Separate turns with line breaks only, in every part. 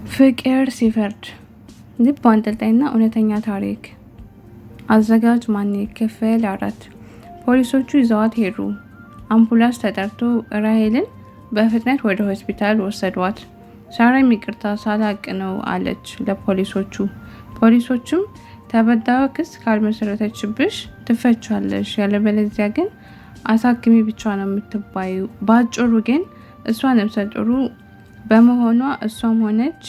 ፍቅር ሲፈርድ ልብ አንጠልጣይና እውነተኛ ታሪክ። አዘጋጅ ማን? ክፍል 4። ፖሊሶቹ ይዘዋት ሄዱ። አምቡላንስ ተጠርቶ ራሄልን በፍጥነት ወደ ሆስፒታል ወሰዷት። ሳራም ይቅርታ ሳላቅ ነው አለች ለፖሊሶቹ። ፖሊሶቹም ተበዳዩ ክስ ካልመሰረተችብሽ ትፈቻለሽ፣ ያለበለዚያ ግን አሳክሚ ብቻ ነው የምትባዩ። በአጭሩ ግን እሷ ነፍሰ ጡር በመሆኗ እሷም ሆነች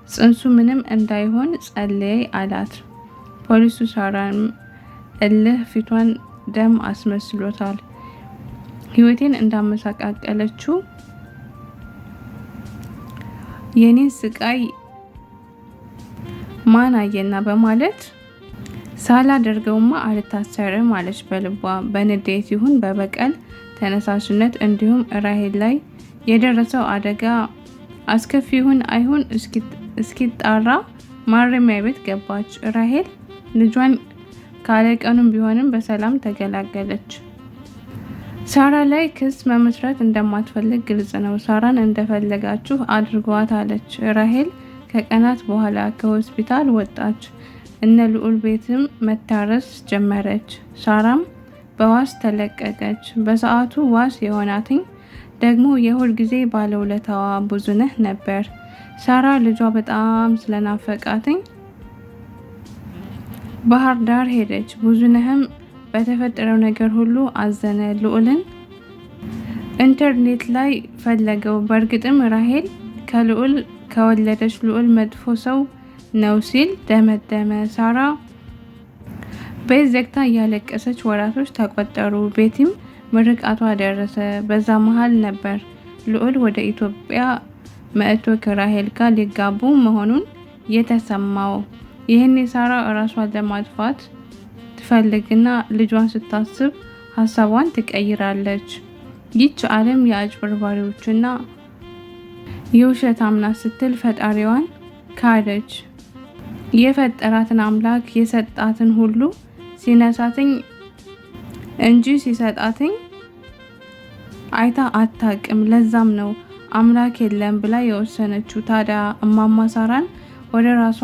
ጽንሱ ምንም እንዳይሆን ጸልይ አላት። ፖሊሱ ሳራን እልህ ፊቷን ደም አስመስሎታል። ህይወቴን እንዳመሰቃቀለችው የኔን ስቃይ ማን አየና በማለት ሳላደርገውማ አልታሰርም አለች በልቧ። በንዴት ይሁን በበቀል ተነሳሽነት እንዲሁም ራሄል ላይ የደረሰው አደጋ አስከፊ ይሁን አይሁን እስኪጣራ ማረሚያ ቤት ገባች። ራሄል ልጇን ካለቀኑም ቢሆንም በሰላም ተገላገለች። ሳራ ላይ ክስ መመስረት እንደማትፈልግ ግልጽ ነው። ሳራን እንደፈለጋችሁ አድርጓት አለች። ራሄል ከቀናት በኋላ ከሆስፒታል ወጣች። እነ ልዑል ቤትም መታረስ ጀመረች። ሳራም በዋስ ተለቀቀች። በሰዓቱ ዋስ የሆናትኝ ደግሞ የሁል ጊዜ ባለውለታዋ ብዙነህ ነበር። ሳራ ልጇ በጣም ስለናፈቃትኝ ባህር ዳር ሄደች። ብዙነህም በተፈጠረው ነገር ሁሉ አዘነ። ልዑልን ኢንተርኔት ላይ ፈለገው። በእርግጥም ራሄል ከልዑል ከወለደች ልዑል መጥፎ ሰው ነው ሲል ደመደመ። ሳራ ቤት ዘግታ እያለቀሰች ወራቶች ተቆጠሩ። ቤቲም ምርቃቷ ደረሰ። በዛ መሃል ነበር ልዑል ወደ ኢትዮጵያ መጥቶ ከራሄል ጋር ሊጋቡ መሆኑን የተሰማው። ይህኔ ሳራ እራሷን ለማጥፋት ትፈልግና ልጇን ስታስብ ሀሳቧን ትቀይራለች። ይች ዓለም የአጭበርባሪዎችና የውሸት አምናት ስትል ፈጣሪዋን ካደች። የፈጠራትን አምላክ የሰጣትን ሁሉ ሲነሳትኝ እንጂ ሲሰጣትኝ አይታ አታቅም። ለዛም ነው አምላክ የለም ብላ የወሰነችው። ታዲያ እማማ ሳራን ወደ ራሷ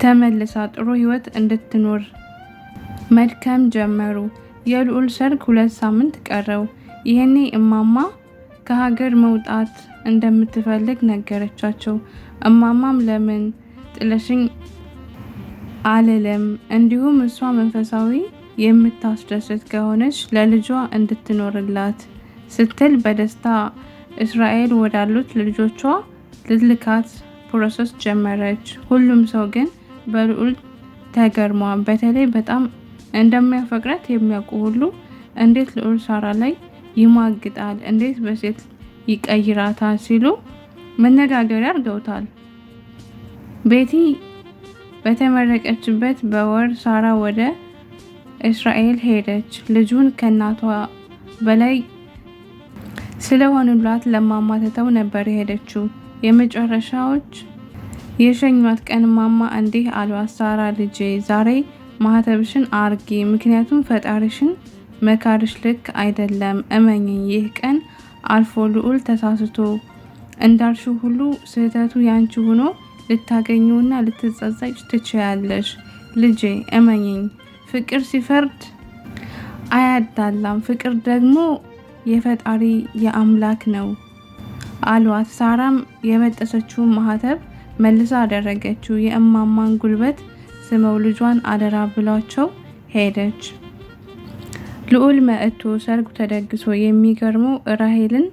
ተመልሳ ጥሩ ህይወት እንድትኖር መድከም ጀመሩ። የልዑል ሰርግ 2 ሳምንት ቀረው። ይሄኔ እማማ ከሀገር መውጣት እንደምትፈልግ ነገረቻቸው። እማማም ለምን ጥለሽኝ አልልም፣ እንዲሁም እሷ መንፈሳዊ የምታስደስት ከሆነች ለልጇ እንድትኖርላት ስትል በደስታ እስራኤል ወዳሉት ልጆቿ ልልካት ፕሮሰስ ጀመረች። ሁሉም ሰው ግን በልዑል ተገርሟል። በተለይ በጣም እንደሚያፈቅራት የሚያውቁ ሁሉ እንዴት ልዑል ሳራ ላይ ይማግጣል፣ እንዴት በሴት ይቀይራታል ሲሉ መነጋገሪያ አድርገውታል። ቤቲ በተመረቀችበት በወር ሳራ ወደ እስራኤል ሄደች። ልጁን ከእናቷ በላይ ስለሆኑላት ለማማ ትተው ነበር የሄደችው። የመጨረሻዎች የሸኟት ቀን ማማ እንዲህ አሏት፣ ሳራ ልጄ ዛሬ ማህተብሽን አርጊ፣ ምክንያቱም ፈጣሪሽን መካርሽ ልክ አይደለም። እመኝኝ፣ ይህ ቀን አልፎ ልዑል ተሳስቶ እንዳልሽው ሁሉ ስህተቱ ያንቺ ሆኖ ልታገኙና ልትጸጸች ትችያለሽ። ልጄ እመኝኝ፣ ፍቅር ሲፈርድ አያዳላም፣ ፍቅር ደግሞ የፈጣሪ የአምላክ ነው አሏት። ሳራም የበጠሰችውን ማህተብ መልሳ አደረገችው። የእማማን ጉልበት ስመው ልጇን አደራ ብሏቸው ሄደች። ልዑል መጥቶ ሰርጉ ተደግሶ የሚገርመው ራሄልን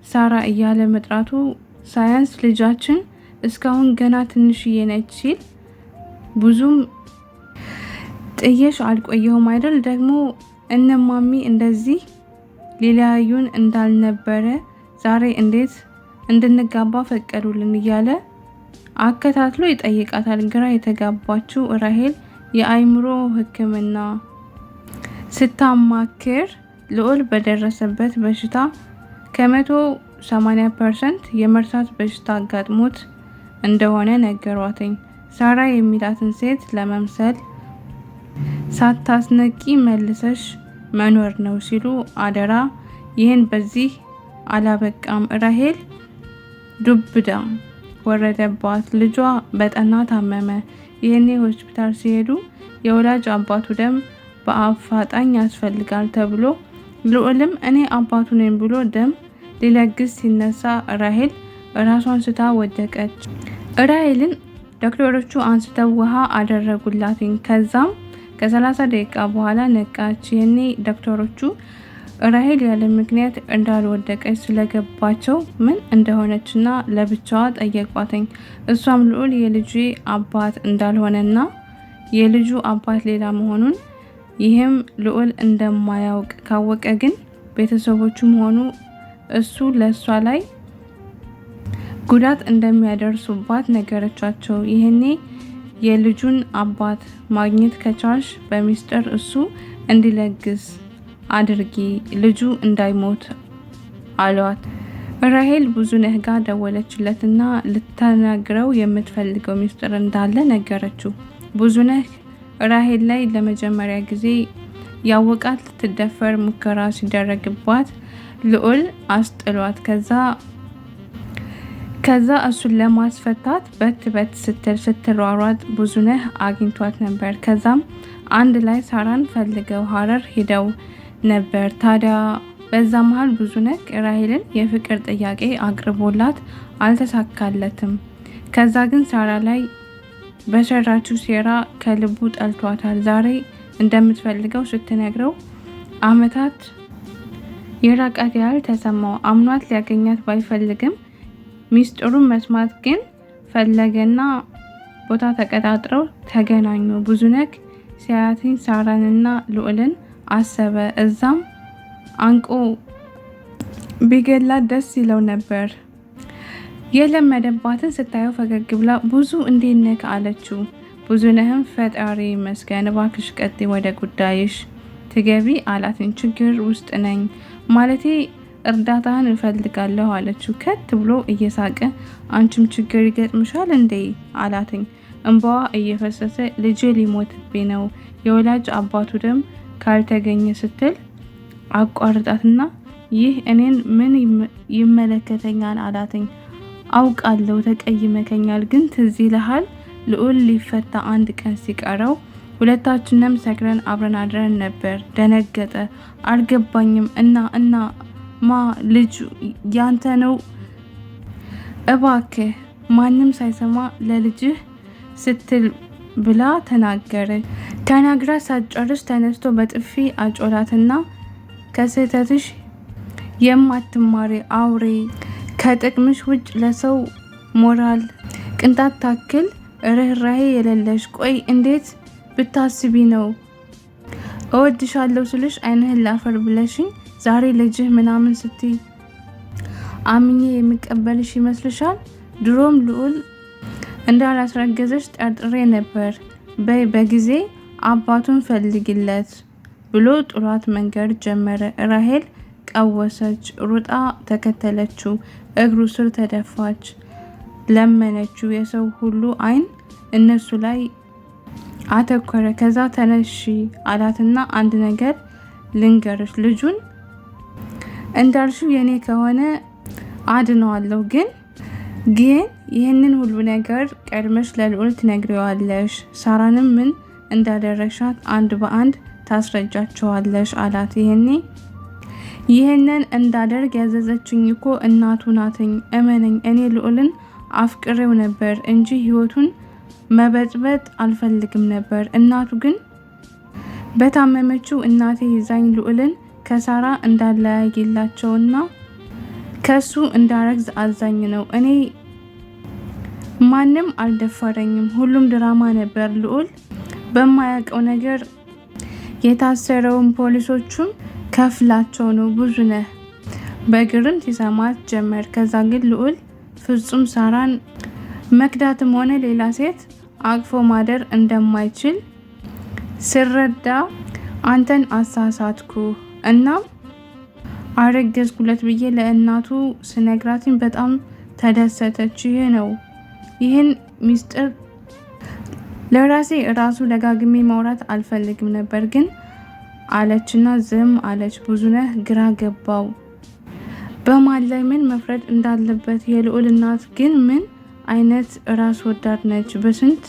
ሳራ እያለ መጥራቱ ሳያንስ ልጃችን እስካሁን ገና ትንሽዬ ነች ሲል ብዙም ጥየሽ አልቆየሁም አይደል? ደግሞ እነማሚ እንደዚህ ሊለያዩን እንዳልነበረ ዛሬ እንዴት እንድንጋባ ፈቀዱልን እያለ አከታትሎ ይጠይቃታል። ግራ የተጋባችው ራሄል የአይምሮ ሕክምና ስታማክር ልዑል በደረሰበት በሽታ ከ180% የመርሳት በሽታ አጋጥሞት እንደሆነ ነገሯትኝ። ሳራ የሚላትን ሴት ለመምሰል ሳታስነቂ መልሰሽ መኖር ነው ሲሉ አደራ። ይህን በዚህ አላበቃም። ራሄል ዱብዳ ወረደባት። ልጇ በጠና ታመመ። ይህኔ ሆስፒታል ሲሄዱ የወላጅ አባቱ ደም በአፋጣኝ ያስፈልጋል ተብሎ ልዑልም እኔ አባቱ ነኝ ብሎ ደም ሊለግስ ሲነሳ ራሄል ራሷን ስታ ወደቀች። ራሄልን ዶክተሮቹ አንስተው ውሃ አደረጉላትኝ። ከዛም ከ30 ደቂቃ በኋላ ነቃች። ይህኔ ዶክተሮቹ ራሄል ያለ ምክንያት እንዳልወደቀች ስለገባቸው ምን እንደሆነችና ለብቻዋ ጠየቋትኝ። እሷም ልዑል የልጁ አባት እንዳልሆነና የልጁ አባት ሌላ መሆኑን ይህም ልዑል እንደማያውቅ ካወቀ ግን ቤተሰቦቹም ሆኑ እሱ ለእሷ ላይ ጉዳት እንደሚያደርሱባት ነገረቻቸው። ይህኔ የልጁን አባት ማግኘት ከቻልሽ በሚስጥር እሱ እንዲለግስ አድርጊ፣ ልጁ እንዳይሞት አሏት። ራሄል ብዙነህ ጋር ደወለችለትና ልታናግረው የምትፈልገው ሚስጥር እንዳለ ነገረችው። ብዙነህ ራሄል ላይ ለመጀመሪያ ጊዜ ያወቃት ልትደፈር ሙከራ ሲደረግባት ልዑል አስጥሏት ከዛ እሱን ለማስፈታት በት ስትል ስትሯሯጥ ብዙነህ አግኝቷት ነበር። ከዛም አንድ ላይ ሳራን ፈልገው ሀረር ሄደው ነበር። ታዲያ በዛ መሀል ብዙነህ ራሄልን የፍቅር ጥያቄ አቅርቦላት አልተሳካለትም። ከዛ ግን ሳራ ላይ በሰራችው ሴራ ከልቡ ጠልቷታል። ዛሬ እንደምትፈልገው ስትነግረው አመታት የራቃት ያህል ተሰማው። አምኗት ሊያገኛት ባይፈልግም ሚስጥሩን መስማት ግን ፈለገና ቦታ ተቀጣጥረው ተገናኙ። ብዙነህ ሲያያትኝ ሳራንና ልዑልን አሰበ። እዛም አንቆ ቢገላት ደስ ይለው ነበር። የለመደባትን ስታየው ፈገግ ብላ ብዙ እንዴት ነህ አለችው። ብዙነህም ፈጣሪ ይመስገን፣ እባክሽ ቀጥይ፣ ወደ ጉዳይሽ ትገቢ አላትኝ። ችግር ውስጥ ነኝ ማለቴ እርዳታህን እፈልጋለሁ አለችው። ከት ብሎ እየሳቀ አንቺም ችግር ይገጥምሻል እንዴ አላትኝ። እንባዋ እየፈሰሰ ልጄ ሊሞትብኝ ነው፣ የወላጅ አባቱ ደም ካልተገኘ ስትል አቋርጣትና ይህ እኔን ምን ይመለከተኛል አላትኝ። አውቃለሁ ተቀይመከኛል፣ ግን ትዝ ይልሃል ልዑል ሊፈታ አንድ ቀን ሲቀረው ሁለታችንም ሰክረን አብረን አድረን ነበር። ደነገጠ። አልገባኝም። እና ማ ልጁ ያንተ ነው? እባክህ ማንም ሳይሰማ ለልጅህ ስትል ብላ ተናገረች። ተናግራ ሳትጨርስ ተነስቶ በጥፊ አጮላትና ከስህተትሽ የማትማሪ አውሬ፣ ከጥቅምሽ ውጭ ለሰው ሞራል ቅንጣት ታክል ርህራሄ የሌለሽ፣ ቆይ እንዴት ብታስቢ ነው እወድሻለሁ ስልሽ አይንህን ላፈር ብለሽኝ ዛሬ ልጅህ ምናምን ስትይ አምኜ የሚቀበልሽ ይመስልሻል? ድሮም ልዑል እንዳላስረገዘሽ ጠርጥሬ ነበር። በይ በጊዜ አባቱን ፈልግለት ብሎ ጥሏት መንገድ ጀመረ። ራሄል ቀወሰች። ሩጣ ተከተለችው። እግሩ ስር ተደፋች። ለመነችው። የሰው ሁሉ አይን እነሱ ላይ አተኮረ። ከዛ ተነሺ አላትና አንድ ነገር ልንገርሽ፣ ልጁን እንዳልሽው የኔ ከሆነ አድነዋለሁ፣ ግን ይህንን ሁሉ ነገር ቀድመሽ ለልዑል ትነግሪዋለሽ። ሳራንም ምን እንዳደረግሻት አንድ በአንድ ታስረጃቸዋለሽ አላት። ይህንን እንዳደርግ ያዘዘችኝ እኮ እናቱ ናትኝ። እመነኝ፣ እኔ ልዑልን አፍቅሬው ነበር እንጂ ህይወቱን መበጥበጥ አልፈልግም ነበር። እናቱ ግን በታመመችው እናቴ ይዛኝ ልዑልን ከሳራ እንዳለያይላቸውና ከሱ እንዳረግዝ አዛኝ ነው። እኔ ማንም አልደፈረኝም። ሁሉም ድራማ ነበር። ልዑል በማያውቀው ነገር የታሰረውን ፖሊሶቹም ከፍላቸው ነው። ብዙነህ በግርምት ሲሰማት ጀመር። ከዛ ግን ልዑል ፍጹም ሳራን መክዳትም ሆነ ሌላ ሴት አቅፎ ማደር እንደማይችል ስረዳ አንተን አሳሳትኩ፣ እናም አረገዝኩለት ብዬ ለእናቱ ስነግራትኝ በጣም ተደሰተች። ይህን ሚስጥር ለራሴ ራሱ ደጋግሜ ማውራት አልፈልግም ነበር ግን አለችና ዝም አለች። ብዙነህ ግራ ገባው። በማን ላይ ምን መፍረድ እንዳለበት። የልዑል እናት ግን ምን አይነት ራስ ወዳድ ነች! በስንት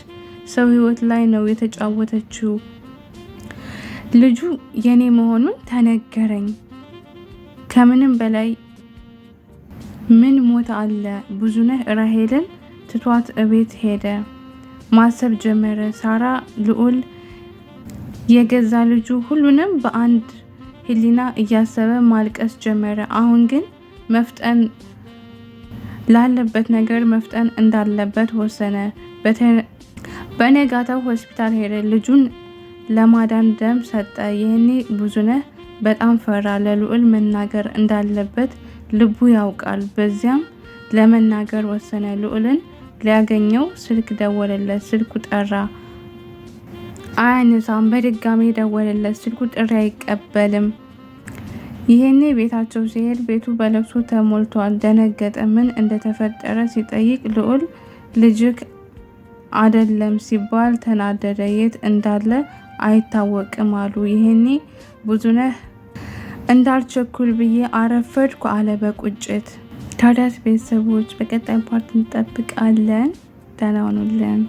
ሰው ህይወት ላይ ነው የተጫወተችው። ልጁ የኔ መሆኑን ተነገረኝ። ከምንም በላይ ምን ሞት አለ። ብዙነህ ራሄልን ትቷት እቤት ሄደ። ማሰብ ጀመረ። ሳራ፣ ልዑል፣ የገዛ ልጁ ሁሉንም በአንድ ህሊና እያሰበ ማልቀስ ጀመረ። አሁን ግን መፍጠን ላለበት ነገር መፍጠን እንዳለበት ወሰነ። በነጋታው ሆስፒታል ሄደ። ልጁን ለማዳን ደም ሰጠ። ይህኔ ብዙነህ በጣም ፈራ። ለልዑል መናገር እንዳለበት ልቡ ያውቃል። በዚያም ለመናገር ወሰነ። ልዑልን ሊያገኘው ስልክ ደወለለት። ስልኩ ጠራ፣ አያነሳም። በድጋሚ ደወለለት። ስልኩ ጥሪ አይቀበልም። ይሄኔ ቤታቸው ሲሄድ ቤቱ በለቅሶ ተሞልቷል። ደነገጠ። ምን እንደተፈጠረ ሲጠይቅ ልዑል ልጅክ አደለም ሲባል ተናደደ። የት እንዳለ አይታወቅም አሉ። ይሄኔ ብዙነህ እንዳልቸኩል ብዬ አረፈድኩ አለ በቁጭት። ታዲያስ ቤተሰቦች በቀጣይ ፓርት እንጠብቃለን። ደህና ሁኑልን።